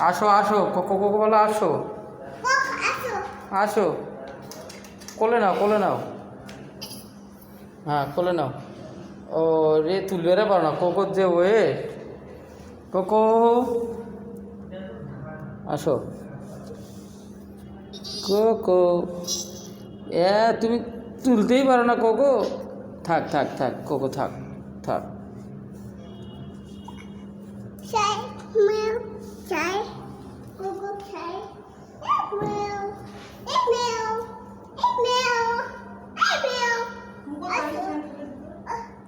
আসো আসো, cocoa cocoa বলো আসো। আসো, কোলে নাও কোলে নাও। হ্যাঁ কোলে নাও। ও রে তুলবে রে পারো না, কোকোর যে ওয়ে। কোকো আসো। কোকো তুমি তুলতেই পারো না কোকো। থাক থাক থাক কোকো, থাক থাক।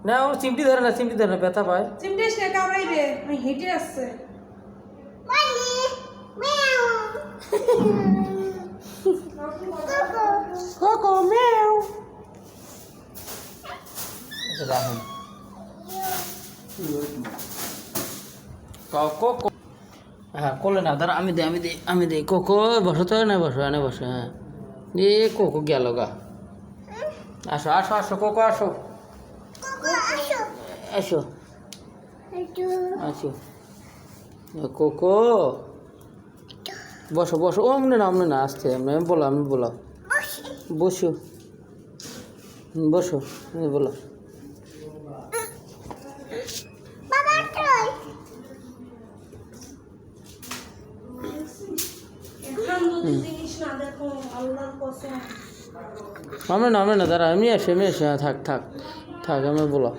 না ও চিমটি ধরে না, চিমটি ধরে না, ব্যথা পায়। চিমটি এসে কামড়াইবে, আমি হেঁটে আসছে। কোকো মেও। রাখুন কোকো। হ্যাঁ কোলে না, দাঁড়া আমি দিই আমি দিই আমি দিই। কোকো বসো তো, না বসো এনে বসো। হ্যাঁ এ কোকো গেল গা। আসো আসো আসো কোকো আসো। আসো আসো কোকো বসো বসো। ও অমনে না অমনে না, আসতে আমি বলো, আমি বলো। বসো বসো, আমি বলো। আমরা না দাঁড়া, এমনি আসে এমনি আসে। হ্যাঁ থাক থাক থাক, আমি বলো।